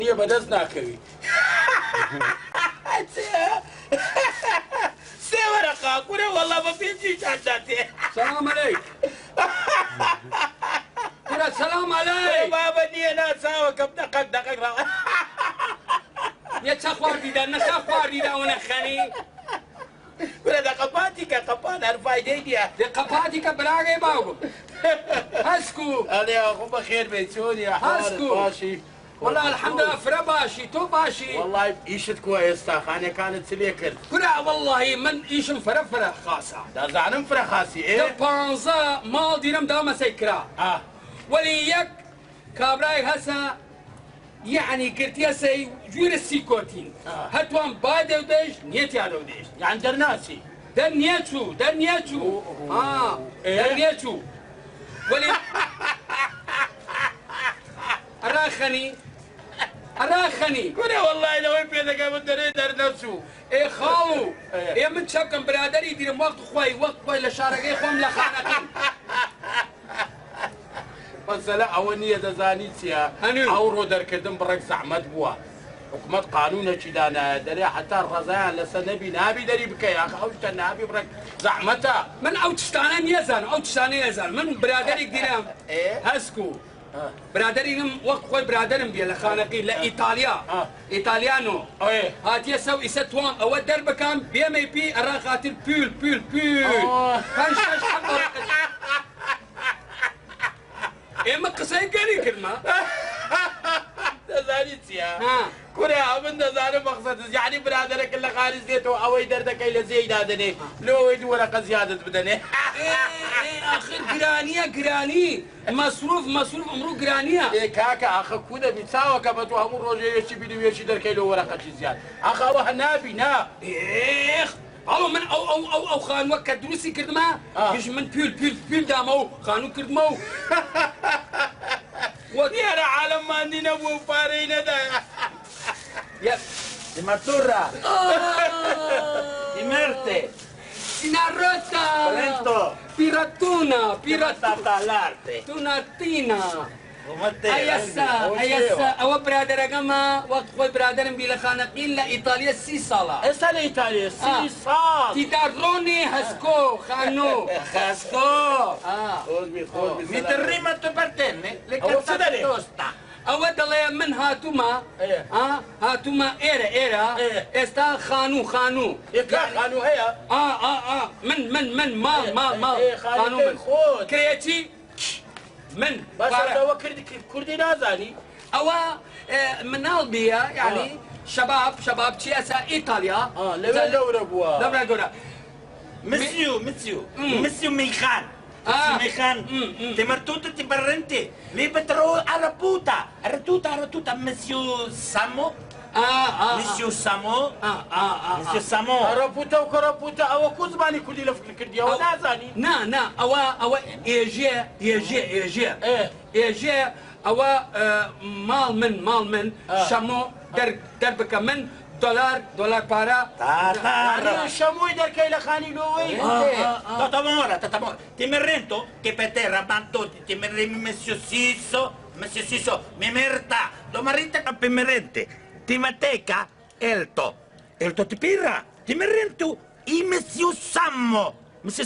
هي بدز ناكوي سي ورقة كوري والله ما بيجي عنداتي. سلام عليك. كوري سلام عليك. بابا ني انا ساوى كم دقيقة يا تشخوار ديدا نشخوار ديدا ونخني. كوري دا قبان الفايدة دي قباتك براغي باوكم. هسكو. أنا أخو بخير بيتوني يا حوار باشي. والله الحمد لله فرا باشي تو باشي. والله عيشت كويس أنا كانت سليكر. كوري والله من عيش فرا خاصة. دا زعنم فرا خاصي إيه؟ بانزا مال دينم دام سيكرا. وليك كابراي هسا يعني قلت يا سي جوير السيكوتين هتوان بايد وديش نيتي على وديش يعني درناسي دنيتشو دنيتشو ولي أراخني كوري والله لو يبيدك أبو در نفسه إيه خالو إيه من شبكم برادري دير وقت خوي لشارقي خوم لخانقين مسألة أولية دزانيتيا أورو در كدم برك زحمت بوا حكومة قانون شدانا دري حتى الرزايا لسنبي نابي دري بكي أخ أوشت النابي برك زحمتها من أوتشتانا يزال من برادري ديرام هسكو برادري وقت خوي برادرم بيا لخانقين لإيطاليا إيطاليانو هاتي سو إستوان أو درب كان بي ام اي بي أرا خاطر بول كان شاش حمر إيه ما قصي كاري كلمة دزانيتيا كوري أبن دزاني مقصد يعني برادرك اللي خارج زيتو أو يدردك إلى زيد هذني لو يدو ورقة زيادة بدني إيه آخر جراني مصروف عمرو جرانية إيه كاكا أخ كودا بيتساوى كبتو هم روجي يشي بيدو يشي دركيلو ورقة زيادة أخ أوه نابي نا إيه أو من أو خان وقت دروسي كردما يش من بيل دامو خانو كردمو ودي أنا عالم ما عندي نبو فارينا دا يا ديماتورا ديمرتي Sinarotta! Prento! Piratuna! L'arte! Tunatina! أيسا أو برادر أجمع وقت خوي برادر بيلا خانقين لإيطاليا 6 صالة. إيش الإيطاليا 6 صال؟ تداروني هسكو خانو. خاسكو. خذ Mi terrima tu partenne? Le cantate tosta. أود الله من هاتوما هاتوما إيرا استا خانو خانو هي من مال خانو من كرياتي من بس هو كردي نازاني أو من البيا يعني شباب تشيسا إيطاليا لورا مسيو ميخان ميخان تمرتوتا تبرنتي لي بترو arratuta مسيو سامو مسيو سامو رابوتا وكرابوتا او كوزباني كل لفك كردي او نازاني نا او ايجي او مال من شامو دربك من دولار بارا يعني شامو يدر كيلا خاني لوي Tatamora ti merrento che per te rabanto ti merremi Monsieur Sisso mi merta do marita per merrente ti mateca elto ti pirra ti merrento i Monsieur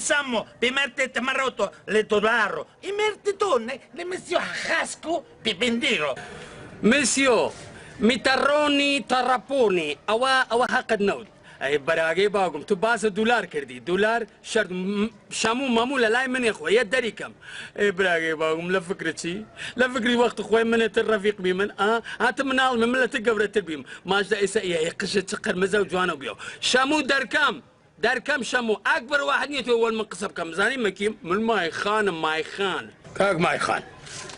Sammo per merte te marotto le tolaro i merte tonne le Monsieur Hasco per bendiro Monsieur ميتروني ترابوني أوا هقد نود أي براقي باقوم تباس $1 كردي $1 شرط شامو مامو لاي من إخوة يدري كم أي براقي باقوم لا فكري وقت أخوي من الرفيق بيمن هاتمنال من لا تقبر تربيم ماجدا إسائية يقشة تقر مزوج وانا بيو شامو دار كم شامو أكبر واحد نيتو أول من قصب كم زاني مكيم من ماي خان كاك ماي خان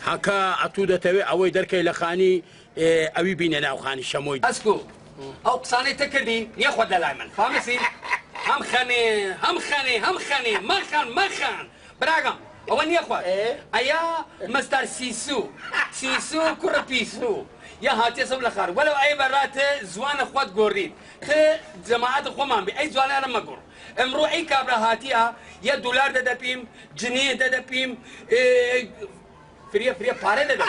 حكا عطودة توي أوي دركي لخاني أبي بينا ناو خاني شموي أسكو أو قصاني تكردي ياخد لايمن فامسي هم خاني ما خان براغم أوان ياخد أيا مستر سيسو كوربيسو يا هاتي سب لخار ولو أي برات زوان أخوات قريب جماعات أخوان بي أي زوان أنا ما قر امروعي كابرا هاتيها يا $1 دبيم جنيه دبيم فريا بارة دبيم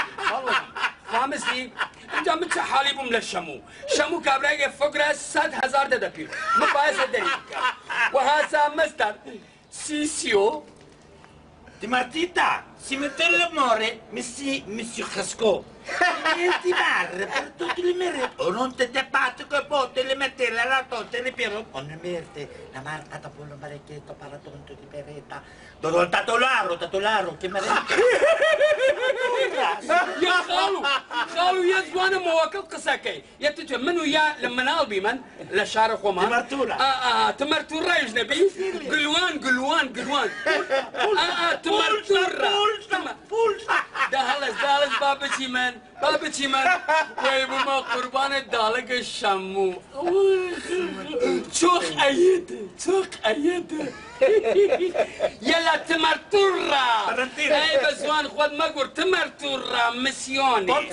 فهمتي؟ اینجا من چه حالی بوم شمو کابرای فقره 100,000 داده پیر مباحث داری و هذا مستر سیسیو Ti Martita, si mette l'amore, Monsieur Casco. Ti barre per tutti le meriti. O non te batte che poi te le mette la torta e le pieno. O ne mette la marca da pollo marecchietto paratonto di peretta. Dodo tatolaro, che meretta. يا خالو يا زوانه مواكل قساكي يا تتمن ويا لما نالبي من لا شارخ وما تمرتولا تمرتورا يا جنبي قلوان تمرتورا ده هلس بابتي من ويبو ما قربان الدالك الشمو شوخ أيد يلا تمرتورا اي بزوان خود ما قول تمرتورا مسيوني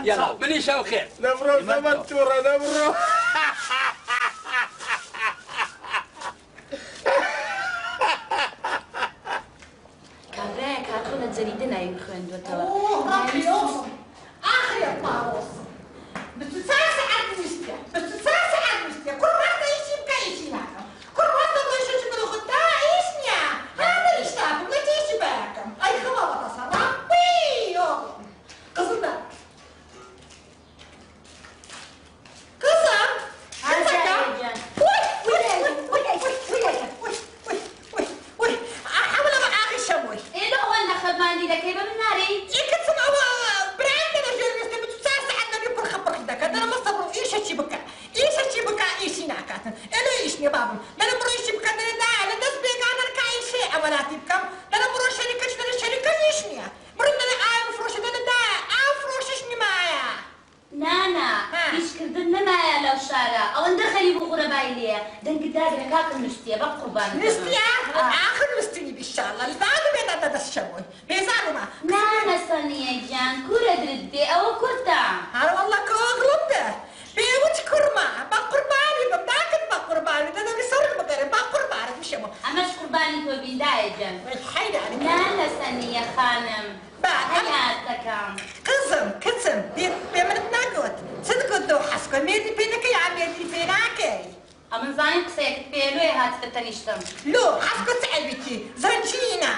يلا مني شو خير نبرو تمرتورا نبرو كابراك هاتخونا تزريدنا يخوين دوتوا ربي يوصل آخر يا طاووس بتتساسع على المستيا كل واحدة يشي بكايشي ناكم كل واحدة ضيشة تقول خدها إيشنيا هذا إيشتاكم لا تيشي باكم أي خبابة تصرف بيو قصدنا قصد نستيا آخر نستني بالشالله الباقي بيت عدد الشوي بيزعلوا ما نانا صنية جان كورة دردي أو كورتا هذا والله كوغلطة بيوت كرما بقرباني بقرباني ده بيصير بقرب بقرباني مش مو أماش قرباني تو بيداية جان الحيدة عليك نانا صنية خانم حياتك كزم بيمن تناقض صدق دو حسكو ميدي بينك يا عميدي بيناكي أمن زاني قصيك بيلوي هات تتنشتم لو حسكو تعبتي زنجينا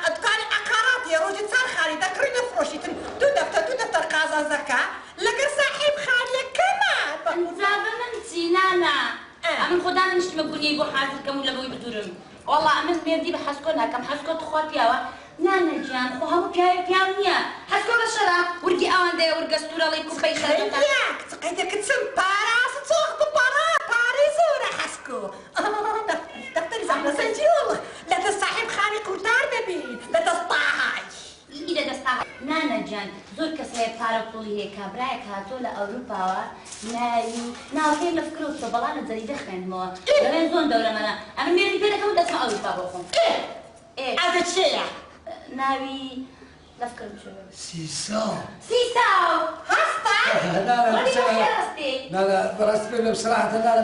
كان عقارات يا روجي صار خالي ذكرني فروشي دو دفتر قازا زكاة لقى صاحب خالي كمان انزابا منتي نانا أمن خدانا نشتم بقولي يبو حاسد كم ولا بوي بدورم والله أمن ميردي بحسكونها كم حسكو تخوات ياوا نانا جان خو همو بيانيا حسكو بشرا ورقي اوان دي ورقا ستورا ليكو بيشا خياك تقيدك تسم باراس تسوق باريزورا حسكو دكتور زعما سجيول لا تصاحب خاني قوتار دبي لا تصطاهاي إذا دستها نانا جان زور كسير باربطولي هيك برايك هاتولا أوروبا ناوكي لفكرو صبالانة زري دخن مو لين زون دولة منا أنا ميري بينك ود اسمع أوروبا بروحهم إيه هذا الشيء ناوي لفكر بشوي سيساو هستا لا براسبي بصراحة لا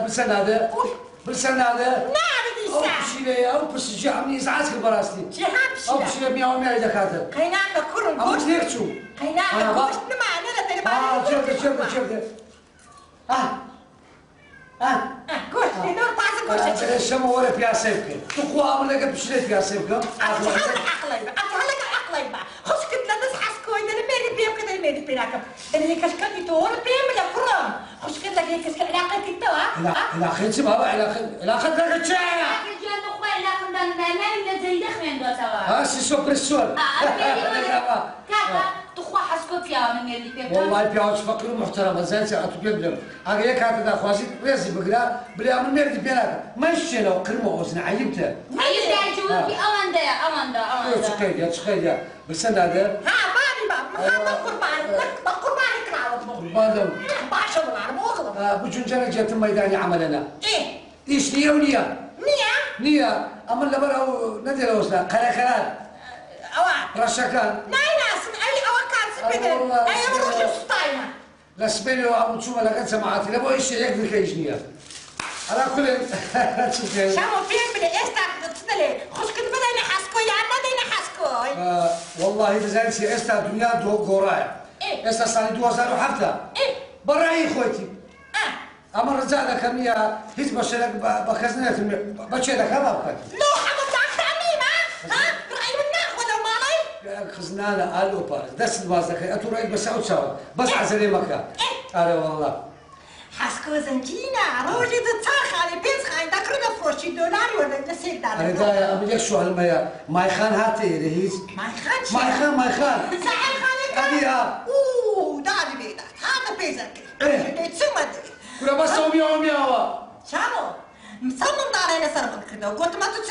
بالسنادة نعم ديسا أو بشي عمني إزعاج براستي جهاب أو بشي 100 دكاترة قينانا كرم أو قوش كثير شو قينانا قوش نمعنا لا تلباني شفت قوش ندور طاسة قوش الشمو ولا فيها سيفك تقوى أمرك بشي فيها سيفك أتهلك عقلي بقى خش كنت لا تصحى سكوي ده الميري بيم كده الميري بيناكم ده اللي كشكني تور بيم ولا فرام خش كنت لك كشكن علاقة كده لا خير سبها علاقة لك تشاي رجال أخوي لا كنا نعمل زي دخن دو سوا سيسو بريسول كاكا تخوى حسكوت يا من اللي بيم والله بيعوش فقر محترم زين ساعة تقبل هاي كانت دا خواسي رزي بقرا بلا من ميري بيناك ما يشينا وقرمه وزن عيبته عيبته جوابي أمان تخيل بس أنا هذا ما قرباني كراوة بعدهم باشا والله مو أغلب بجنجرة جت الميداني عملنا إيه إيش نية أما اللي برا ندير وصلنا قرار أوان رشكان ناس أي أوكان سبيل أي مروش ستايمة لا سبيل أبو تشوفه لقد سمعتي لا بو إيش يقدر كيش نية على كل شامو فين بدي إيش تدلي خش كنت بدي نحسكو يا ما بدي نحسكو والله إذا زين سي إستا الدنيا دو غوراي ئێستا ساڵی 2007 بەڕایی خۆیتی ئەمە ڕجا دەکەم یا هیچ بە شەرێک بە کەس نێتم بەچێ دەکا با بکات خزنانە ئالۆ پارێز دەست باز دەکەی ئەتو ڕێیت بە ساو چاوە بەس عەزەرێ مەکە ئارە وەڵڵا حەسکۆ زەنجینە ڕۆژی دە چار خانێ پێنج خانێ دەکڕ دەفرۆشی دۆلاری وەردە لەسێک دادە ئەرێدایە ئەمە یەک شوهەلمەیە مایخان هاتێ لە هیچ مایخان زەحەل خانێکە ئەدیە دادی بێدات هاتە پێزەکەی چمە دێ کورە بە سەومیاوە چاوە چەند منداڵێ لەسەر من کردەوە گوتمە تو چ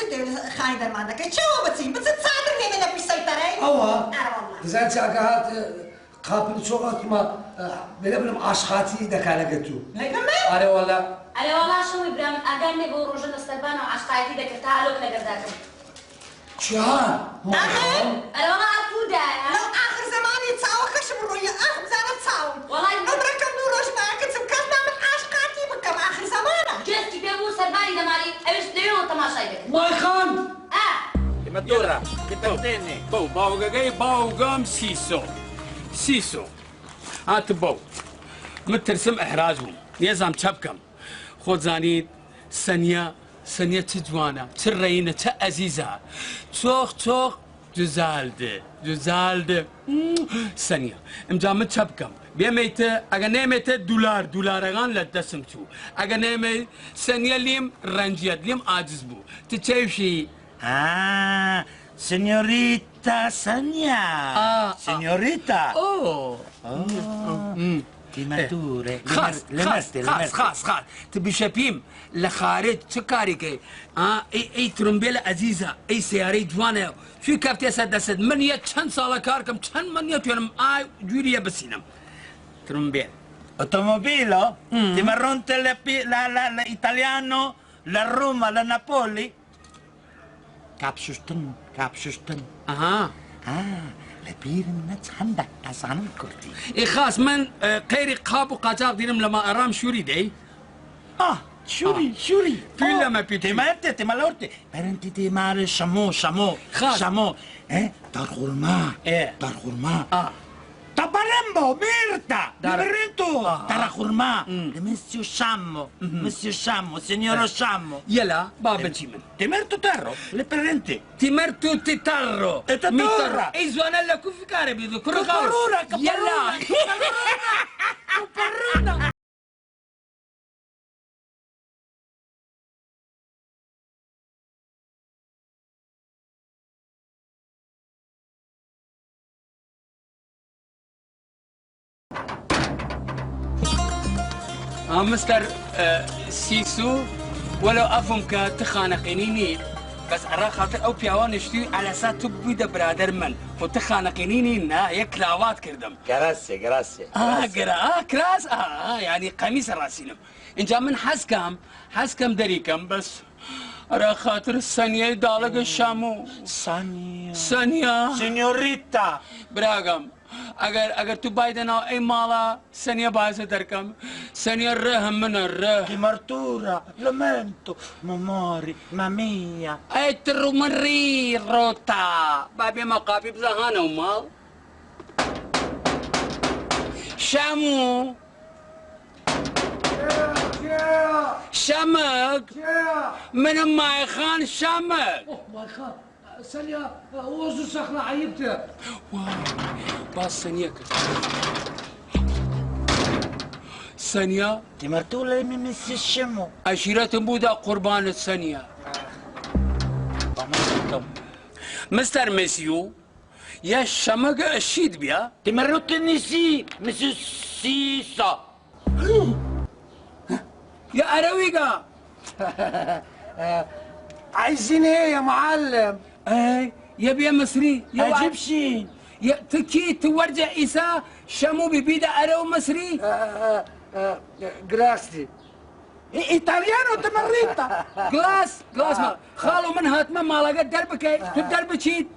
خانی دەرمان دەکەی چاوە بچین بچت چادر لێنێ لە پیسەیتەرەی ئەوە دەزان چاکە هات قاپل چۆڵاتمە بێلە بنم ئاشخاتی دەکا لەگەتو ئارێ وەڵا ئەرێ وەڵا شەوی برام ئەگەر مێ بۆ ڕۆژە دەستەربان و عاشقایەتی دەکرد تا هەلۆک لەگەرداکەم چیان ئەرێ وەڵا ئەتوودایە لەو ئاخر زەمانی چاوە کەشم ڕۆیە ئەخ بزانە چاوم وەڵای ئەمڕەکەم دوو ڕۆژ ماکەچم کەسنا من عاشقاتی بکەم ئاخر زەمانە جستی پێ بوو سەربانی دەماری ئەوش لەوێەوە تەماشای دەکرد مایخان Matura, che te tieni? بەو باوگەگەی باوگەم سیسۆ هاتە بەو مترسم ئەحراز بووم نێزام چە بکەم خۆت زانیت سەنیە چ جوانە چ ڕێینە چە ئەزیزە چۆخ جوزالدە سەنیە ئەمجا من چە بکەم بێمەیتە ئەگە نێمێتە دولارەکان لە دەسم چوو ئەگە نێمە سەنیە لیم ڕەنجیەت لیم ئاجز بوو تو چێوشی Ah, signorita Sania. Signorita. Oh. Ti mature. خاص تبي شبيم لخارج شكاريكي اي ترمبيل عزيزة اي سيارة جوانة شو كافتي سد من يتشن صالة كاركم تشن من يتوانم جوريا بسينم ترمبيل Automobilo? Ti marronte l'italiano, la Roma, la Napoli? كابششتن لبيرم عندك أصلا كردي اي خاص من قيري قاب وقاجاب دينم لما أرام شوري دي شوري فيلا ما بيتي ti malorti per انت ti mare شامو دار غرما Tabarembo, Mirta, Berrento, Tarakhurma, Monsieur Shammo, Signoro Shammo. يلا بابا جيمن Timerto Terro, le parenti. تمرتو تتارو تتارو. اي زوانا لكو في كاربي ذو كبرونا يلا كبرونا مستر سيسو ولو افهم كتخانقينيني بس ارى خاطر او بياوان اشتي على اساس تبي برادر من وتخانقينيني نا يكلاوات كردم Grazie كراس يعني قميص راسينم ان جا من حسكم دريكم بس ارى خاطر الثانيه دالك الشامو ثانيه Signorita. براغم اگر تو بايدنا اي مالا ثانيه باعث دركم ثانيه الرهم من الره Timartura, lamento, momori, mamma اي ترمري روتا بابي مقابي بزهانه ومال شامو شمك من مايخان شمك مایخان سەنیا وەزوو سەخنا عیبتە باس ثانية ثانية Timartura mi messi scemo. عشيرة بودا قربان الثانية مستر ميسيو يا شمك الشيد بيا Timarutini sì, messi Sisa. يا أرويقا عايزين ايه يا معلم اي يا مصري يا Egyptian. يا تكي تورجع إيسا شمو ببيدا أرو مصري جراستي Italiano Timarita. جلاس ما خالو من هات ما لقى دربك تدرب شيت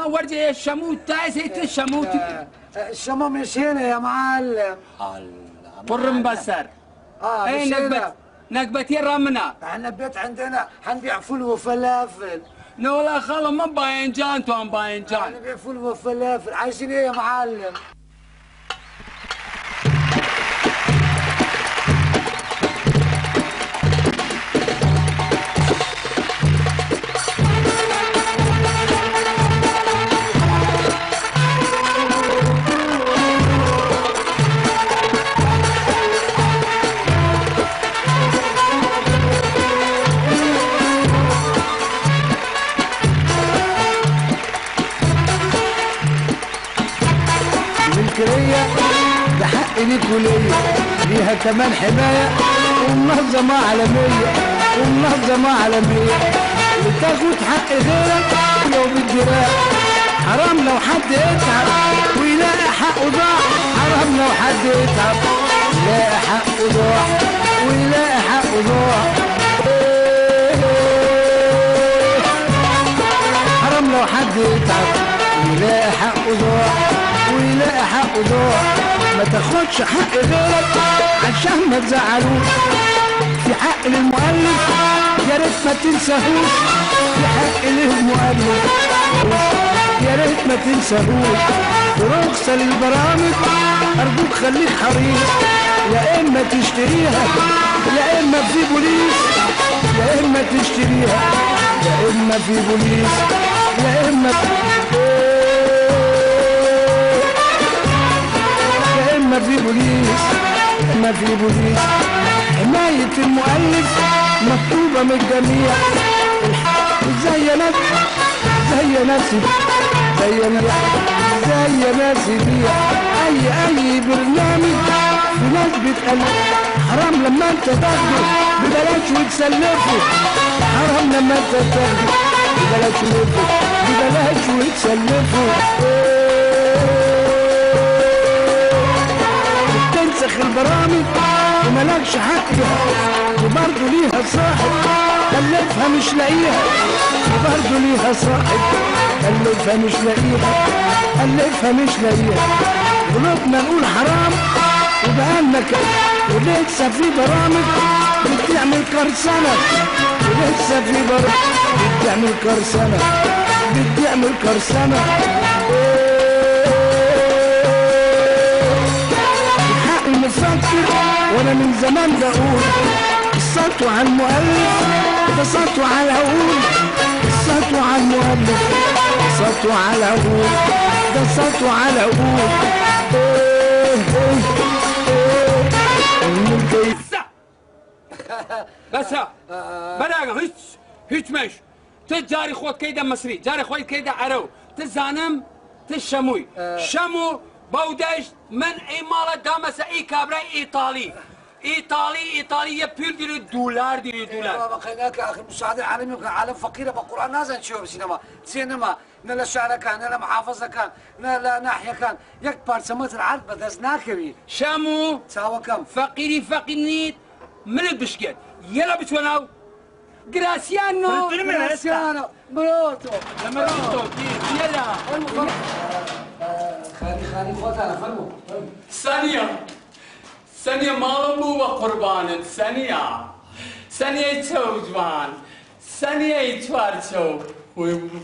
ورجع يا شمو تايس هيت شمو الشمام مش هنا يا معلم برم بسر اي مش هنا. نكبتي رمنا احنا بيت عندنا حنبيع فول وفلافل لا والله خالو ما باين جان تو باين جان حنبيع فول وفلافل عايزين ايه يا معلم مسؤولية، ليها كمان حماية ومنظمة عالمية، ومنظمة عالمية، بتاخد حق غيرك لو بالدراع. حرام لو حد يتعب ويلاقي حقه ضاع، حرام لو حد يتعب ويلاقي حقه ضاع، ويلاقي حقه ضاع. حرام لو حد يتعب ويلاقي حقه ضاع، ويلاقي حقه ضاع. ما تاخدش حق غيرك عشان ما تزعلوش. في حق للمؤلف يا ريت ما تنساهوش، في حق للمؤلف يا ريت ما تنساهوش. ورخصة للبرامج أرجوك خليك حريص، يا إما تشتريها يا إما في بوليس، يا إما تشتريها يا إما في بوليس، يا إما في بوليس، ما في بوليس. حماية المؤلف مطلوبة من الجميع. زي نفسي زي نفسي زي نفسي بيع أي برنامج في ناس بتقلب. حرام لما انت تاخده ببلاش وتسلفه، حرام لما انت تاخده ببلاش وتسلفه. تنسخ البرامج وملكش حقها، وبرضه ليها صاحب كلفها مش لاقيها، وبرضه ليها صاحب كلفها مش لاقيها، كلفها مش لاقيها. غلطنا نقول حرام وبقالنا ولسه في برامج بتعمل كرسنة، ولسه في برامج بتعمل كرسنة. الحق المفكر وانا من زمان بقول السطو على المؤلف ده سطو على العقول، السطو على المؤلف سطو على العقول، ده سطو على العقول. بس براغم هيش مش تجاري خود كيدا مصري، جاري خود كيدا عرو، تزانم تشموي شمو بودش من إمالة دامس إي كابراي إيطالي يبيل دولار بابا خليناك آخر مساعدة العالمي وكان عالم فقيرة بالقرآن نازل شو سينما نلا شعر كان نلا محافظة كان نلا ناحية كان يك بارسمات العرض بدزناك بي شامو تساوى كم فقيري من البشكل يلا بتوناو جراسيانو بروتو يلا خالي خوتانا فرمو ثانية مالبو وقربان ثانية توجوان ثانية يتوارشو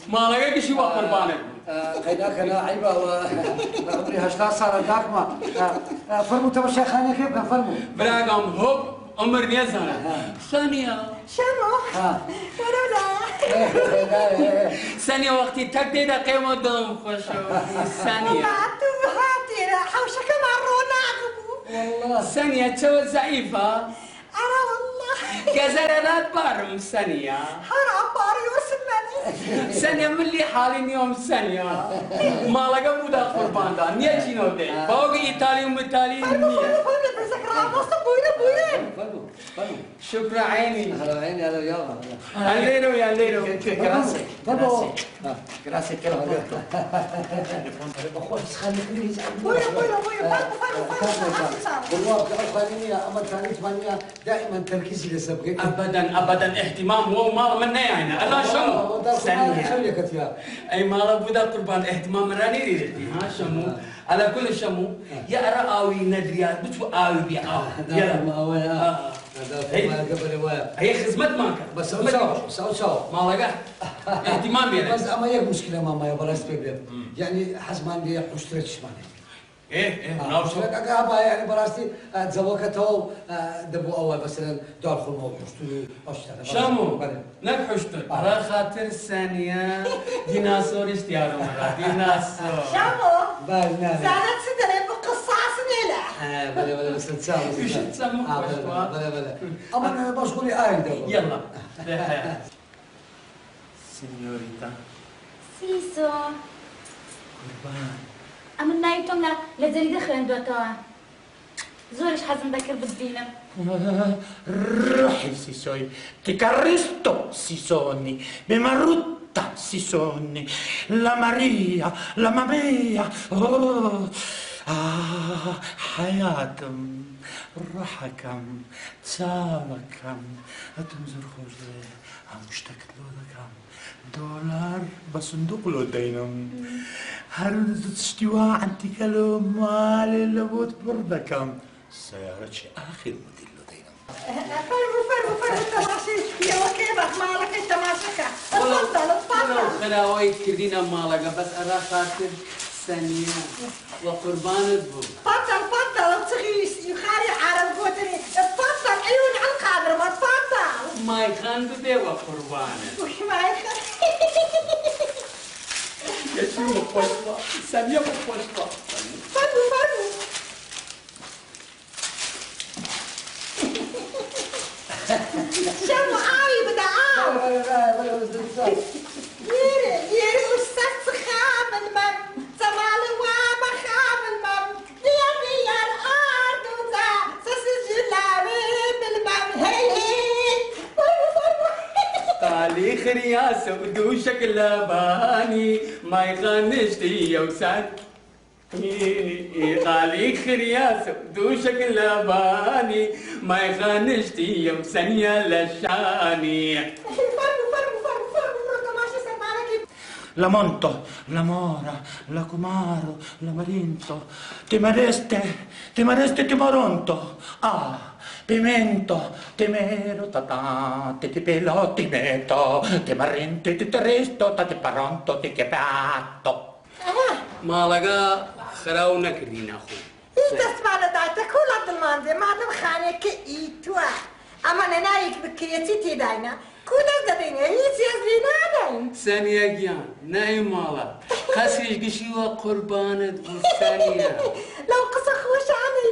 مالك كشي وقربانك خيناك انا عيبه وعمري 18 سنه ذاك ما فرمو تبع شيخانه كيف كان فرمو براغم هوب عمر نيزانا ثانية شنو؟ ولا ثانية وقتي تقدير قيمة دوم خوشو ثانية بعتو بهاتي حوشك مع الروناق والله ثانية تو ضعيفة أنا والله كزرنات بارم ثانية حرام باري وسمني ثانية من اللي حالي يوم ثانية ما لقى بودا قربان دا نيجي نودي باوغي إيطالي ومتالي فهمت بذكرى مصر بوينة فرمو شكرا عيني هلا عيني هلا يلا الليرو يا الليرو Grazie che l'ho detto. دائما تركيزي لسبقك ابدا اهتمام هو مال منا يعني الا شمو ثانية اي مال بودا قربان اهتمام راني ريدي ها شمو على كل شمو يا راوي ندريات بتو اوي بي يلا هي خدمت ماك بس ساو ما لقى اهتمام يعني بس اما هيك مشكله ماما يا براس بيبي يعني حسب ما عندي حشتريتش ماني ايه ناوشو قابا يعني براستي تزوجته دبو اول مثلا دار خلمو حشتري اشتغل شامو لك حشتر على خاطر الثانية ديناصور اشتيارو مرة ديناصور شامو بالنا زادت سدري بقصاص نيلة بلا بس تساوي ايش تسموه بلا اما انا مشغولي دابا يلا سينيوريتا سيسو قربان أما نايتهم لا لازم يدخلن دوتها زورش حزم ذكر بالدينم. روحي سيسوي تكاريستو سيسوني بماروتا سيسوني لا ماريا لا ماميا حياتم روحكم تسابكم أتم زرخوزي مشتاق لودكم دولار بصندوق لو دينم هارون تشتوا عندي كلام مالي لبوت بردكم سيارتش آخر موديل لو دينم فرمو تماشي يا وكيفك مالك انت ماشيك تفضل خلاوي كردينا مالك بس أنا خاطر ثانية وقربان البو تفضل تغيس يخاري على البوتري تفضل عيون على القادر ما تفضل ما يخان بدي وقربان وش ما يخلي يا شو مفوشطة ثانية مفوشطة فرمو شنو عاي بدا يري أستاذ خاب المم زمال وما خاب المم يبي الأرض وزا سسجلاوي بالمم هي قالي خرياسة ودوشك لباني ما يخانشتي يا وسان قالي خرياسة ودوشك لباني ما يخانشتي يا وسانيا لشاني La monto, la mora, la cumaro, la marinto, ti mareste timoronto, pimento, timero, ti pelo, ti meto, ti marrente, ti teresto, ti paronto, ti chepato. مالك خراونا كردين أخو انت اسمع لدايتك كل عبد الماضي ما دام خانك ايتوا اما انا نايك بكريتي داينا كودا زدين يسيز لينا داين ثانية جيان نايم مالا خاسيش قشيوة قربانة ثانية لو قصة خوش عني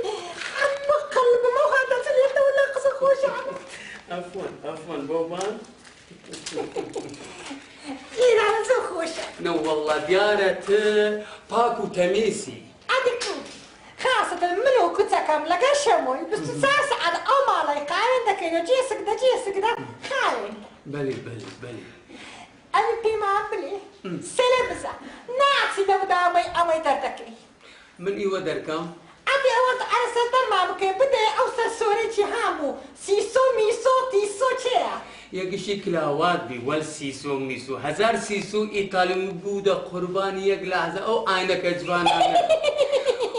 عم قلب ما هذا سليته ولا قصة خوش عني عفوا بوبان إيه أنا سو خوش نو والله ديارة باكو تميسي أديكو خاصة منو كنت كاملة شموي بس تساس على أمالي قاين دك إنه جيسك ده خاين بلي أنا بيما بلي سلبزة ناسي دودامي أمي ترتكي من إيوة دركام أبي أود على سنتر مامك بدي أوصل سوري جهامو سيسو ميسو تيسو تشيا يقشي كلاوات بي والسيسو ميسو هزار سيسو إيطالي مبودة قرباني يقلعزة أو عينك أجبان أنا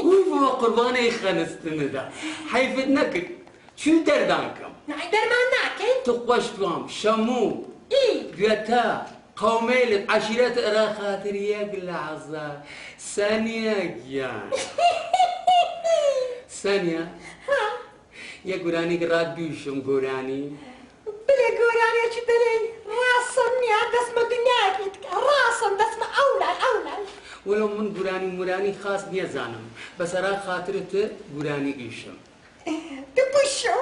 ويفو قرباني خنستن دا حيفت نكت شو دردانكم نعيدر ما ناكي تقوشتوام شمو إيه قتا قوميلة عشيرة إراخاتر يقلعزة ثانية جيان ثانية يا قراني قراد بيوشم قراني بلي قراني يا شدلين راسم يا دسم دنياك راسم دسم أولى ولو من قراني مراني خاص نيزانم بس أرا خاطرت قراني إيشم تبوشو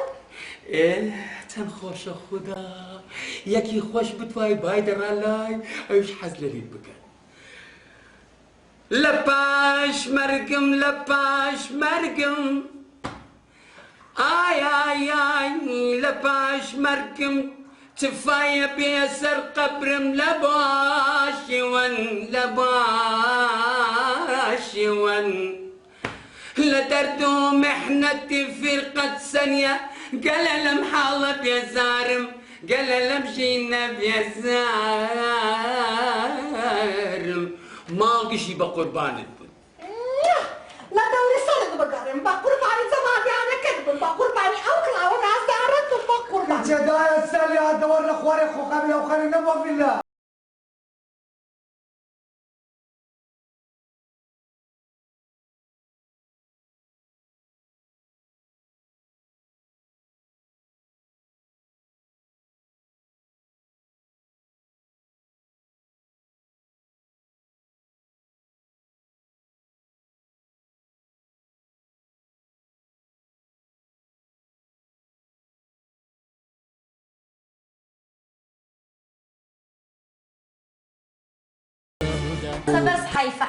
إيه تنخوش خدا يكي خوش بتواي بايدر علاي أيش حزلري بكا لباش مرقم آي لباش مرقم تفاية بيسر قبرم لباش ون لدردو محنتي فرقة ثانية قال لمحالة بيزارم قال لمشينا بيزارم ما قشي بقربان البن لا دوري صلد بقارن بقرباني زمان أنا كذب بقرباني أوكلا وناس دارت بقرباني جدايا السالي هدور لخواري خوخامي وخاني نبوة بالله بس حيفا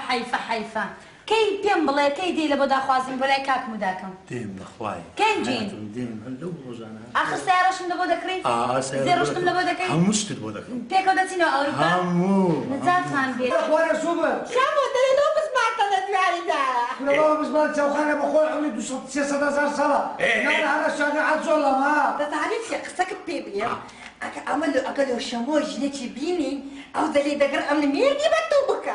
كي بيم بلا كي دي لبدا خوازم بلا كاك مداكم ديم بخواي كين جين ديم هلو روزانا آخر سيارة شم لبدا كري سيارة زي رشتم لبدا كي هموش تدبودا كري بيكو داتينو أوروبا همو نزات هان بيت اخواني سوبر شامو دلي لو بسمعت انا ديالي دا احنا بابا بزمان توخانا بخوي عمري 600,000 سنه انا هذا الشهر عاد زولا ما تعرف يا قصك بيبي أكلوا شمو جنتي بيني أو دلي دقر أمن ميردي بتوبك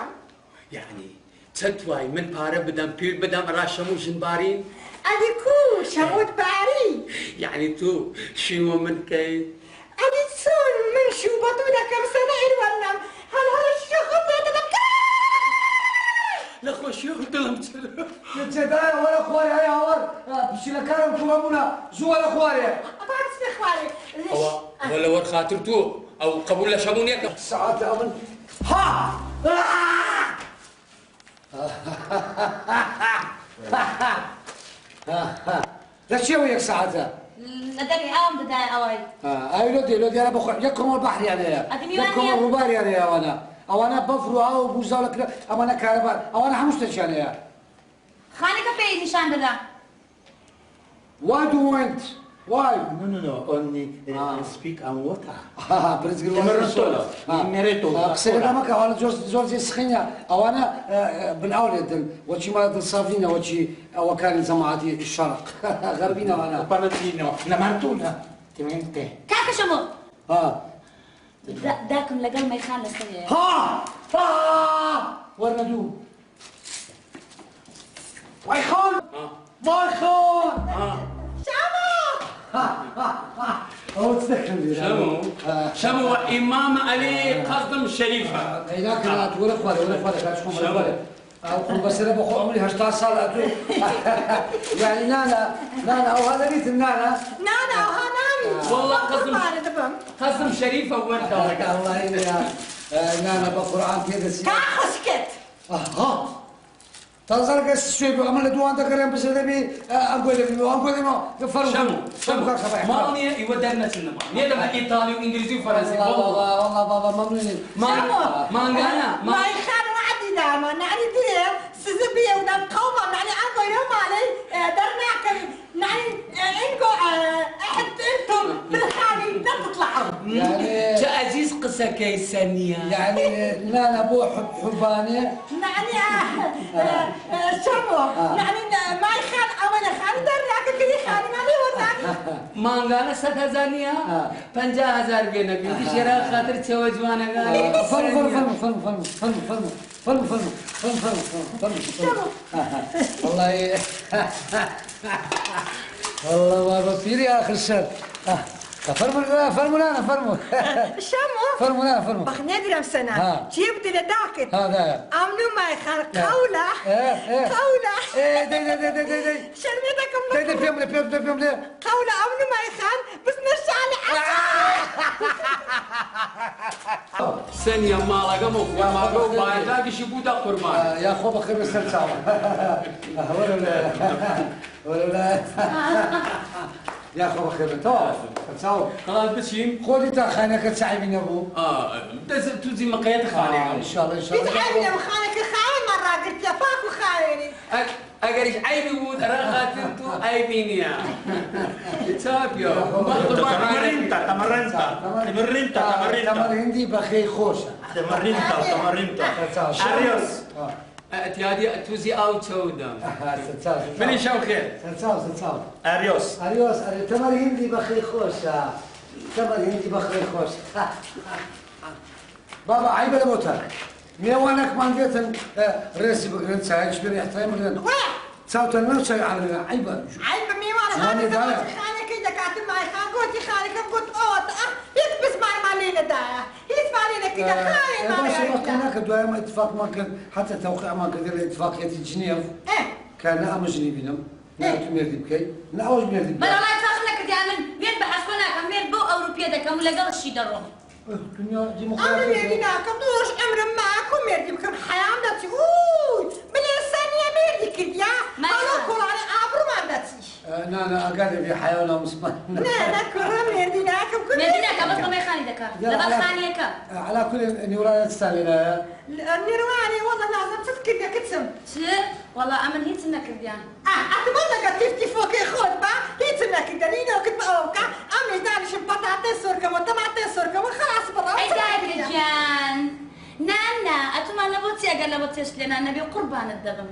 يعني تتواي من بارا بدم بير بدم راشمو جنبارين أدي كو شموت باري يعني تو شنو من كي أدي سون من شو بطولة كم سنة إلوانم هل الشيخ بيتك لا خوش يخدم تدايا ولا خواري هيا هور بشي لكارم كلامنا زو ولا خواري أبغى خواري ولا ور خاطر تو او قبول لشمونيك ساعات امن ها لا شيء وياك ساعتها ندري أوم بداية أوي اي لودي انا بخو يكرم البحر يعني يكرم الربار يعني او انا بفرو او بوزالك او انا كهرباء او انا حمشتش يعني خانك بي نشان بدا Why do you want? Why? No, only speak and water. برزق مريتو اقصد ما كان انا جورج سخينه او انا بالاولاد وشي مرض صافينا وشي او كان جماعتي الشرق غربينا وانا بارتينو نمانتونا تمنتي كاكا شمو ها داكم لقل ما يخان لسنية ها وردو وايخون وايخون هو تذكرني شمو امام علي قصدم شريفه هناك ولا خوالي كان شكون ولا خوالي او بس انا بخو عمري 11 سنه يعني نانا او هذا بيت النانا نانا وهناني والله قصدم شريفه وانت الله يا نانا بقران كذا سي كاخسكت ها تنظر قس شوي بعمل دوان تقريبا بس هذا بي اقول ما فرق شمو ما ني يودرنا سينما ني ده ايطالي وانجليزي وفرنسي والله بابا ممنونين ما غانا ما يخان وعدي داما نعني دير سيزبيه ودم قوما نعني انكو يوم علي درناكم نعني انكو احد انتم بالحالي لا تطلعوا يعني تعزيز قصه كيسانيه يعني نانا بو حباني نعني شمو نعني ما يخان اولا خان درناك كذي خان مالي وذاك ما غانا 7000 50,000 بينك شراء خاطر توجوانا غالي فيلم والله والله بابا فيري اخر الشهر فرمو شمو بخنادي لم سنة جيب دي لداكت امنو ما يخان قولة دي شرميتكم بيم قولة امنو ما يخان بس نرجع ثانية ما لقموا ما قو بايلاقي شبودا قرمان يا خو بخير السلسعة ولا يا خو بخير سلسعة خلاص بشيم خودي تا خانك تسعي من ابو توزي مقيت خاني ان شاء الله بتعبني وخانك الخاين مرة قلت يا فاكو خايني اقريش عيبي بود راخاتنتو عيبينيا تابيو تمرينتا هندي بخي خوشة تمرينتا اريوس اتيادي توزي او تودم من شو خير سلسال اريوس تمر هندي بخي خوشة بابا عيب الموتر من وانك ما نجيت راسي بقرن ساعه شبر يحترم لنا صوت الموت على عيب مي وانا خانك كده كاتب معي خان قلت خانك قلت اوت يتبس مع مالينا دا يسمع لنا كده خاين ما بس كان كدوام اتفاق ما كان حتى توقيع ما قدر اتفاقيه جنيف كان امجني بينهم نعم ميردي بكي نعوج ميردي ما لا يفخر لك دائما بين بحثنا كمير بو اوروبيه ده كم لقى الشي درهم الدنيا أنا ديمقراطية ميردي ناكم دوش عمر معكم ميردي بكم حياة داتي أوي من الثانية ميردي كده أنا كوراني عبرو ما داتي أنا قاعد في حيوان مسمى لا كورا ميردي ناكم كل ميردي ناكم بس ما يخان خاني دكا دبل خاني كا على كل نيران تستعملها النيرواني والله لازم تفكر يا كتسم والله أمن هي تنكرديان أتمنى قد فوق خطبة هي تنكردني وكنت أوكا أمي دانش بطاطا سوركا وطماطا سوركا وخلاص برا أي دايك جان نانا أتمنى بوتي أقل بوتيش لنا نبي قربان الدغم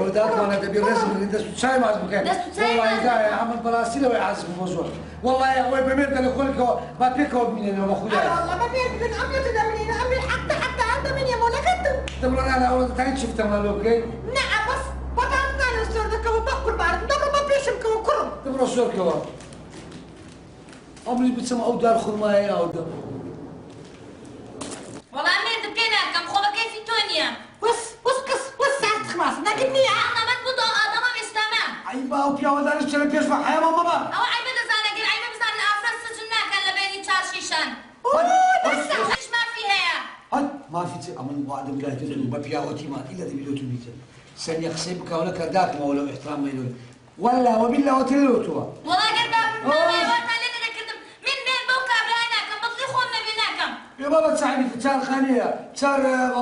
وداك وانا تبي الرسم اللي دست شاي مع المكان والله إذا عمل بلاستيك ويعزف الموضوع والله يا أخوي بمرت لكلك ما بيكوا منين وما خدها والله ما بيك من أمي تدمنين أمي حتى عند من يمونا كنتم تقول انا اول تاني شفتها مالوكي نعم بس بطاطا نسوركا وبقر بعد دبر ما بيشمك وكرم تبرو سوركوا عمري بتسمع او دار خرمايه او دار والله أمي دبكينا كم خوبا كيف تونيا بس ساعة خلاص لكني أنا ما تبضو آدم مستمع عيبا وبيا ودار الشرب بيشفع حياه ماما أو عيبة زانا قل عيبة بزان الأفرس سجنا كان لبيني تشارشيشان إيش ما فيها يا هات ما في شيء امن بعد ولا تدري ببيا وتيما الا ذي بيوتو بيتن سن يخسبك ولا كرداك ما ولا احترام ما يلون ولا وبالله وتلوتوا والله قل باب ما يورنا لنا كذب من بين بوكا بلانا كم بطلقوا بيناكم يا بابا تساعدني تسار خانيه تسار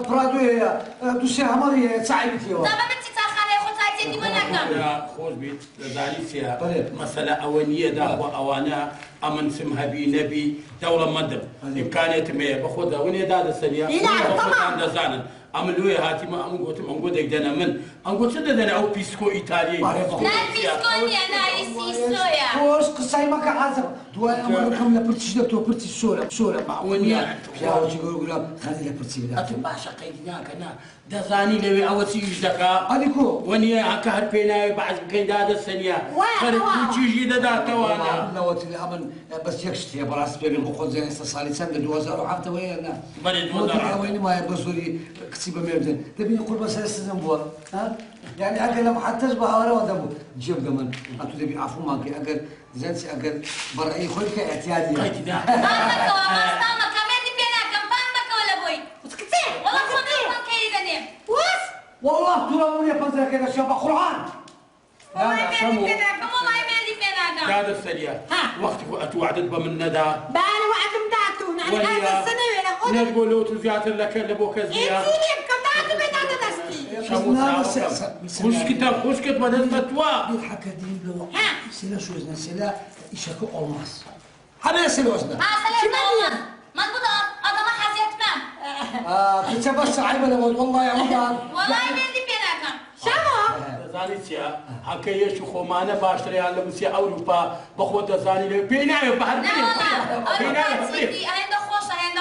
برادويه دوسي عمريه تساعدني طبعا بنتي تاخانة يا خوتها تدي بيناكم يا خوش بيت لذلك مسألة أولية دعوة أوانا أمن سمها بي نبي دولة مدب إمكانية ما بخوضها وني داد السنية بخوضها عند زانن أملوي هاتي ما أمقوت دنا من أمقوت دنا أو بيسكو إيطالي لا بيسكوني أنا يسيسويا كوش قصاي ما كعازم دواء أمركم لا برتش دكتور برتش سورة معونية يا وجي يقول خلي لا برتش لا أتباشا قيدنا كنا دزاني لوي أوتي يجدكا أديكو وني هكا هربينا بعد كين داد السنية خرج تيجي دادا توانا لا وتي الأمن بس يكشت يا براس بيجي بخوض زين استصالي سند دوزار وحتى وين بلد وزارة وين ما يبصري كتيبة ميردن تبي نقول بس هسه زنبوا ها يعني أقل لما حتى تشبه ولا ودمو جيب دمن أنتو تبي عفو ماكي أقل زين أقل برأي خلك اعتيادي فامك ومستامك كمان دي بيناكم فامك ولا بوي وسكتين والله خذوا من كيدني والله ترى من يفزر كذا شبه قرآن والله ما دي بيناكم والله ما دي بيناكم داد السنية وقت أتوعدت بمن ندى بالي وعد مدعتون يعني هذا السنة وين أقول نقول له تزيات لك لبوك زيا إنتي كم دعتوا بيت دستي خوش كتاب خوش كتاب بدل فتوى بيضحك دين لو سلا شو وزن سلا يشكو ألماس هذا سلا وزن سلام مضبوط هذا ما حسيت ما كنت بس عيب والله يا رمضان والله ما دي بيناكم زانيتيا هكايا شو خمانة باشتري على مسيا أوروبا بخوت زاني له بينايو بحر أنا سيدي هيدا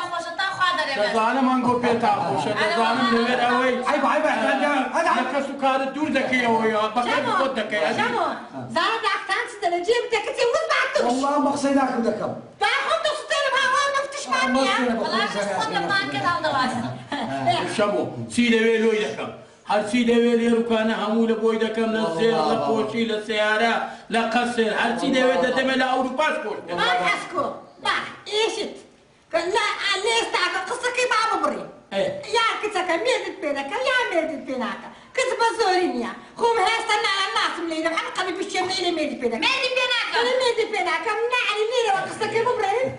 خوشة تا خادر زانا مانجو بيتا خوشة زانا من غير أوي عيب هذا لك سكر الدور ذكية ويا بقى بخوت ذكية شامو زارة دعتان ستة جيب تكتي وزبعتوش والله ما خصيناك بدكم فحطوا ستين بهوان ما فتش معني والله مش خد ما كده ودواسة شمو سيدي ويلو يدكم هل سيدي ويلي ركانا همول بوي دكم نزير لبوشي للسيارة لقصر هل سيدي ويدا تملا أوروبا سكول ما تحسكو ما إيشت لا ليش تعرف قصة كيف عم بري يا كتك ميدت بينك يا ميدت بينك كتب زورينيا خوم هاستنى على الناس ملينا عن قلب الشمالي ميدت بينك ميدي بيناكم ميدت بينك منعني ليلة وقصة كيف بري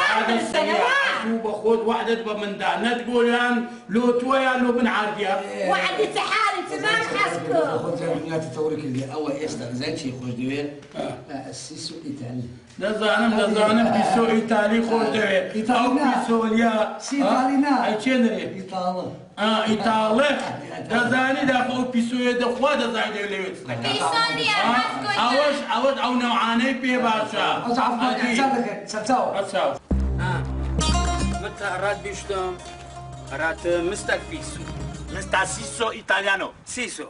هذا السيارة شو بخوض وحدة بمن دانا تقولان لو تويا لو بنعاديا وعدي سحالي تمام حسكو خذ الدنيا تطورك اللي أول إيستر زين شيء خوش دوير السيسو إيطالي لزانم بيسو إيطالي خوش دوير أو بيسو اليا سيطالينا أي تشينري إيطالي إيطالي لزاني دافو بيسو يدخوا دزايد اللي بيسوني يا أوش أو نوعاني بي باشا أضعف ما تحسبك سبتاو أساو متى أراد بيشتم أراد مستك بيسو Mesta italiano. سيسو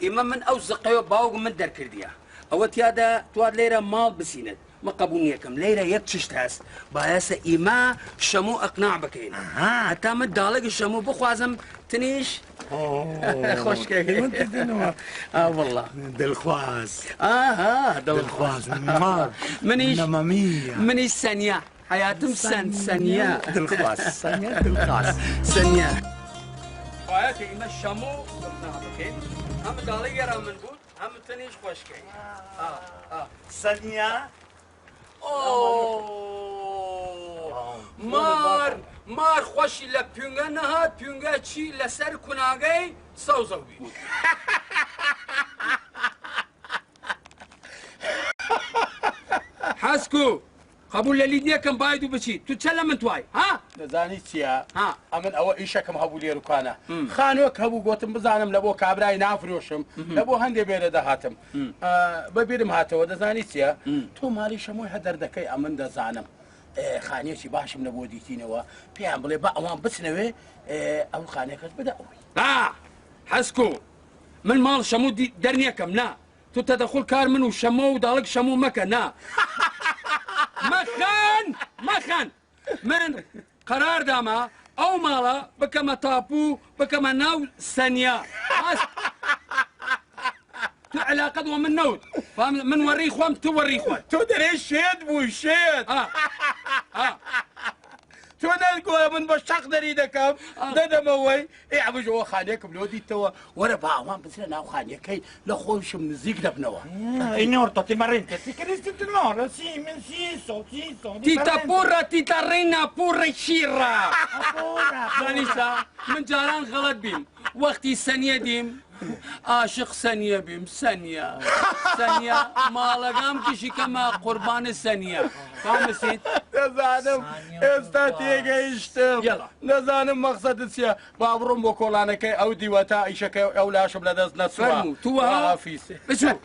إما من أوزقيو باوغ من در كرديا أوت يادا تواد ليرة مال بسيند ما قبونيكم ليرة يكتشتاس باياسا إما شمو أقناع بكين حتى مدالك الشمو بخوازم تنيش خوش كيف والله دلخواز دلخواز منيش منيش ثانية حياتهم ثانية دلخواز ثانية دلخواز ثانية باياسا إما شمو أقناع بكين هم دالك يرى من بود هم تنيش خوش كيف Sania. Oh! مار خۆشی لە پیونگە نەهات پیونگە چی لەسەر کوناگەی سەوزەوی حەسکو قبول لە لیدنیەکەم باید و بچیت تو چە لە من توای ها دەزانی چییە؟ ئەمن ئەوە ئیشەکەم هەبوو لێروکانە خانووەک هەبوو گوتم بزانم لە بۆ کابرای نافرۆشم لە بۆ هەندێ بێرە دەهاتم بەبیرم هاتەوە دەزانی چییە؟ تۆ ماڵی شەمۆی هەدەر دەکەی ئەمن دەزانم خانێکی باشم لە بۆ دیتینەوە پێیان بڵێ بە ئەوان بچنەوێ ئەو خانەکەت بدەوەی حەسکو من ماڵ شەموو دەرنیەکەم نا تو تەدەخل کار من و شەمە و داڵک شەموو مەکە نا مەخەن من قەرار داما ئەو ماڵە بکەمە تاپوو بکەمە ناو سەنیا تو علاقەت وە من نەوت من وەڕی خۆم تو وەڕی خۆت تۆ دەرێ شێت بووی شێت تۆ نەگوڵە من بە شەق دەری دەکەم دەدەمەوەی ئەبژەوە خانێکم لۆ دیتەوە وەرە با ئەوان بچرە ناو خانیەکەی لە خۆشم نزیک دەبنەوە Inorto, ti marrente, ti cresti tenore, sì, sì. تیتە پوڕە تیتە ڕێنا پوڕە شیڕە زانیسا من جاران غەڵەت بیم وەختی سەنیە دیم عاشق سەنیە بیم سەنیە ماڵەکەم کشی کەمە قوربانە سەنیە فامسیت دەزانم ئێستا تێگەیشتم نەزانم مەقسەدت چییە با بڕۆم بۆ کۆڵانەکەی ئەو دیوەتا ئیشەکەی ئەو لاشم لەدەست نەچوە بچوو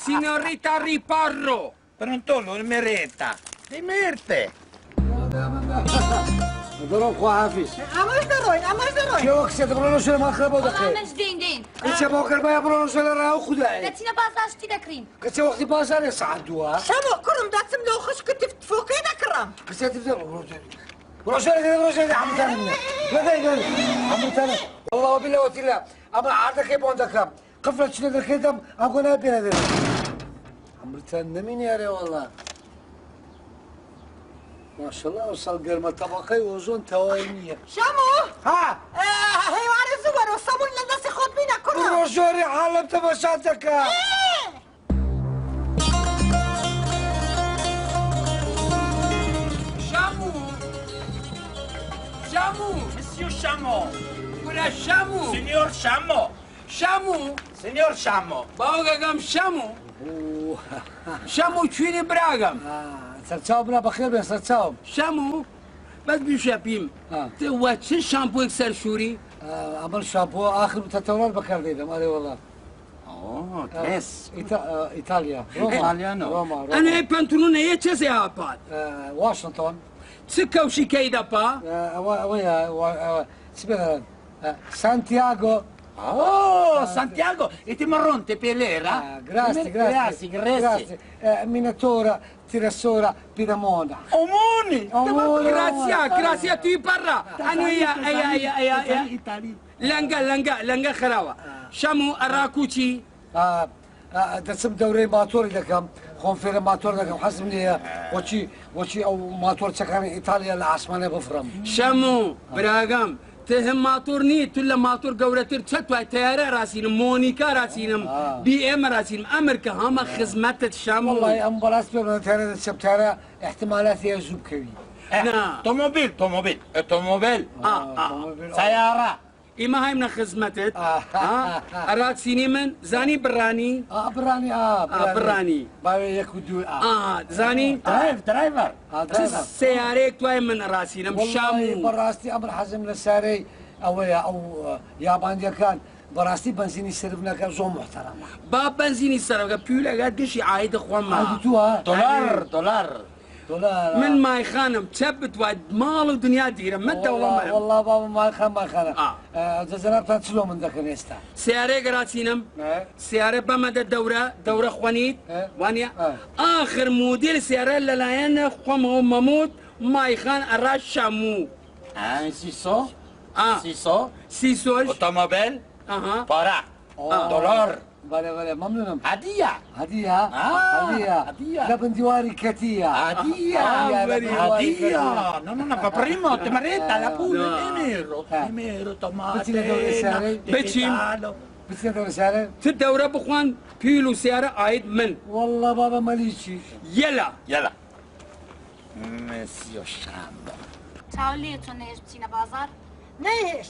سینۆریتا ریپارۆ Pronto, meretta. Di merte. دروم خو حافظ ئەمەش دەڕۆین ئەمەش دەڕۆین شو کسێت بڕۆنە شوێ ماخرە بۆ دەکەێت ئەمەش دێین کچە بۆ کەربایە بڕۆنە شوێ لە ڕاو خودای دەچینە بازاشتی دەکرین کچە وەختی بازارێ سەعات دووە شەمۆ کوڕم دەچم لەو خشکە تفۆکەی دەکڕم کسێت بڕۆ شوێ هەمووتانە منە لەدەی هەمووتانە والله وبالله وتیلا ئەمە عادەکەی بۆن دەکەم قفلە چنە دەکەیتم ئەم گۆ نابێنە دێت هەمووتان نەمینیارێ والله ماشاءالله وصل گەرمە تەبەقەی ئۆزۆن تەواوی نییە شەمۆ ها هەیوانە زووەرە و سەمون لە دەستی خۆت بینە کوڕم بڕۆ ژۆری حاڵم تەماشات دەکە شامو Monsieur Chamo. ولا شامو Signor Chamo. شامو Signor Chamo. باوگەکەم شامو کوێنێ براگەم سەرچاو بنا بەخێر بێ سەرچاوم شامو بەس بیشەپیم وا چ شامپۆیەک سەرشووری ئەمەڵ شامپۆ آخر تەتەوەڵات بەکاردێدەم ئەرێ وەڵا ئیتالیا ئەنێ پەنتونونەیە چەسێ هاپات واشنگتۆن چ کەوشیکەی دەپا ئەوەیە چ بێنەرن سانتیاگۆ Santiago, e ti marronte pelera? Grazie. Minatore, tirasora, Piramona. Omoni! گراسیا توی پەڕە ئەنوەیە لەنگە خراوە شەمو ئەڕاکوچی دەچم دەورەی ماتۆری دەکەم خۆم فێرە ماتۆر دەکەم حەزم نییە وەچی ئەو ماتۆر چەکانی ئیتالیا لە ئاسمانێ بفرم شەمو براگەم تهم ماتۆر نییە تو لە ماتۆر گەورەتر چە توای تیارە راسیینم مۆنیکا راسیینم بی ئێمە راسیینم ئەمریکا هەمە خزمەتت شەمو وڵی ئەم بەڕاست پێ تارە دەچەپتارە احتمالاتی زوو بکەوی Automobil. سيارة. ئێمە هایم نە خزمەتت ئەراچینی من زانی بڕانی بڕانی باوێ یەک و دوو زانی درايفر. سیارەیەک توای من ڕاستینم شامو بەڕاستی ئەمر حەزم لە سارەی ئەوەیە ئەو یابانیەکان بەڕاستی بنزینی سرف نەکە زۆر محتەرەمە با بنزینی سەرەکە پیولەکە گشی عایدە خۆمە دولار. من مایخانم چە بتوات ماڵ و دنیا دیرە من دەوڵەمە والله بابا مایخانە جەنابتان چلۆ من دەکەن ئێستا سیارەیەک ڕاچینم سیارە بەمەدە دەورە خوانیت وانە ئاخر مودیل سیارە لەلایەنە خۆمەوە مەموت مایخان ئەڕا شەموو سیسۆش Automobil. Para. دولار. بله ممنونم هدية. هدية لبن ديواري كتية هدية. No, primo, ti marretta la pure. Nero, tomate. بچێ دەورە سارە ت دەورە بخوان پیل و سیارە ئاید من والله بابا مەلیچی یەلا مسيو شامبو تاوليتو نهج بتينا بازار نهش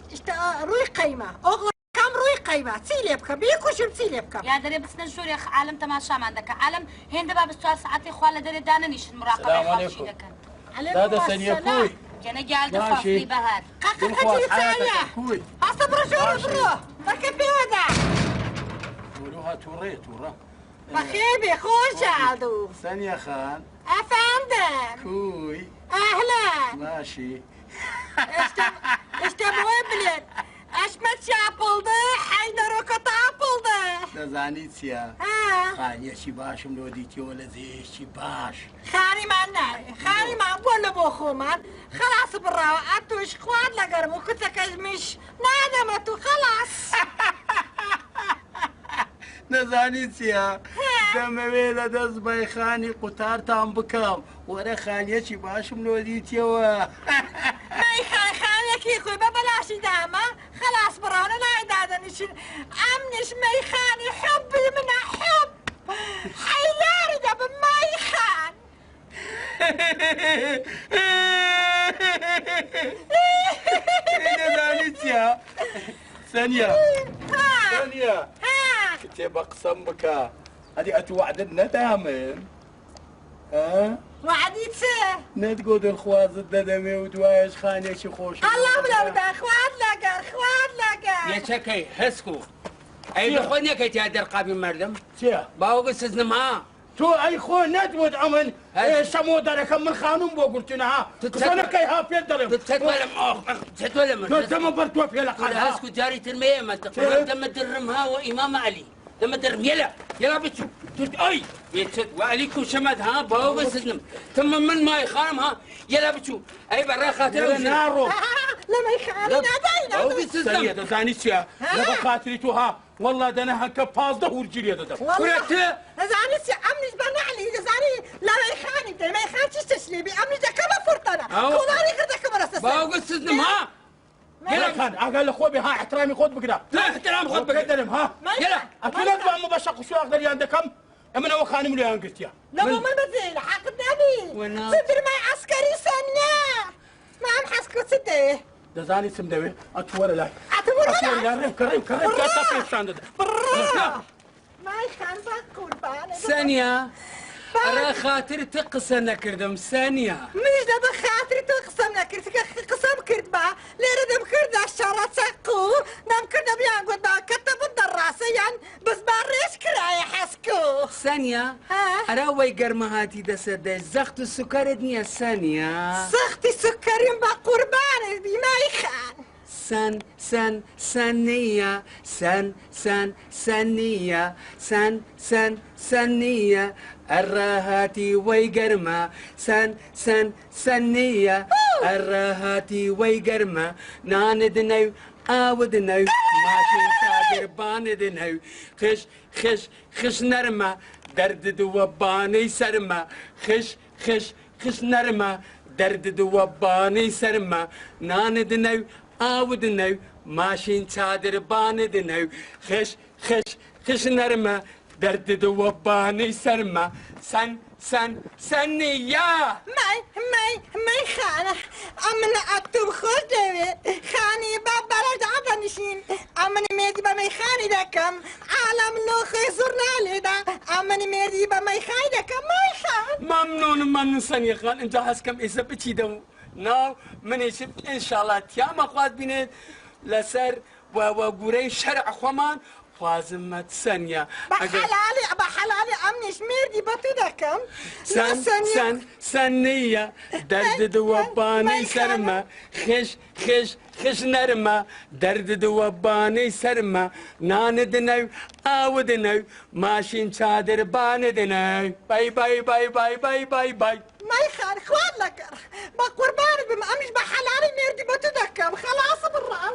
روي قيمة أغلى كم روي قيمة تسيلي بك بيكو شو بتسيلي بك يا دري بس نشور يا عالم تماشا ما عندك عالم هند باب السؤال ساعتي خواله دري دانا نيش المراقبة السلام يخافشي عليكم. لك هذا سنيكوي جانا جال دفافي بهاد قاقا تسايا كوي أصبر شو برو ركب بيودا تورها تورا بخيبي خوش عدو ثانية خان أفندم كوي أهلا ماشي İşte bu evlilik. Eşmet yapıldı, Haydar'ı kötü yapıldı. دەزانیتیا Ha, خانیەکی باشم لۆ دیتیەوە لە زێشتی باش خانمان ناوی، خانمان بۆ بۆ خۆمان خلاص بڕاوە ئەتوش خوارد لەگەرم و کچەکەشمیش نادەمە تو خلاص. نەزانیتیا دەمەوێ لە دەست بایخانی قوتارتان بکەم وەرە خانیەکی باشم لۆ دیتیەوە مەیخان خانێکی خۆی بە بەلاشی دامە خلاص بڕاونە نایدادەنیشن ئەمنیش مەیخانی حبی منە حب حەیداری دەبم مەیخان. نەزانیتیا ثانیە ثانیە ها کتێبە قسەم بکە هەدی ئەتوعدت نەدامن وعدی چێ؟ نەتگۆ دڵخوازت دەدەمێ و دوایش خانێکی خۆش الله بلەودا خوارد لەگەر یەچەکەی هەسکو ئەی بەخۆ نەکەیتیا دەرقابی مردم چێ باوەگە سزنم ها تۆ ئەی خۆ نەتوت ئەمن شەمۆ دەرەکەم من خانوم بۆ گرتنەها قسەنەکەی ها پێت دەڵێم تۆ دەمە بەر تۆ پێ لە قەلها هەسکو جاری ترمەیە مەتەقڕ دەمە درمها و ئیمام عەلی دەمە درم يلا بچو توت اي بيتك وعليكم شمد ها باو سزنم تم من ماي خانم ها يلا بچو اي برا خاطر نارو لما يخالي نادينا باو سزنم سيدة زانيتيا لبا خاطري تو ها والله دنا هكا باز ده ورجلي هذا كرت زانيتي أمنيش بنعلي زاني لما يخاني ده ما يخانش تسليبي أمنيش ده كما فرطنا خلاني خرده كما رسسي باو سزنم ها يلا كان اقل اخوي ها احترامي خذ بكذا لا احترام خذ بقدرهم ها يلا اكلت بقى مبشق شو اقدر عندكم امنا وخانم لي انقلتيا لا مو من بزيل حق النبي صدر معي عسكري سنة ما عم حسكو صدق ده زاني سمدوي اتورى لا اتورى لا كريم كاسا في ساند برا ما يخان بقول بان ثانية أرى خاطر تقسم كردم ثانية مش ده بخاطري تقسم كرد قسم كرد با ليرة دم كرد الشارع سقو دم كرد بيان قد با كتب الدراسة يعني بس باريش كراي حسكو ثانية أرى ويقرمهاتي دسد زخت السكر دنيا ثانية سختي سكرين بقربان دي ما يخان ثانية ثانية الراهاتي ويقرما ثانية الراهاتي ويقرما ناندنو آودنو ماشي صادر باندنو خش نرمى درد دوباني سرما خش نرمى درد دوباني سرما ناندنو آودنو ماشي صادر باندنو خش نرمى درد دوباني سرما ثانية ماي خانة أمنا أكتب خدوي خاني بابا رجع بنشين أمنا ميدي بماي خاني دكم عالم لو خيزرنا لدا أمنا ميدي بماي خاني دكم ماي خان ممنون ثانية خان انت حسكم إذا بتشي دو ناو من يسب إن شاء الله تيام أخوات بينات لسر وقوري شرع خمان فازمة ثانية بحلالي أمني شميردي بطيدكم ثانية درد دوباني سرما خش نرما درد دوباني سرما ناندنو آودنو ماشين شادر باندنو باي باي باي باي باي باي باي ما يخان خوان لكر بقربان بما أمش بحلالي ميردي بطيدكم خلاص بالرعب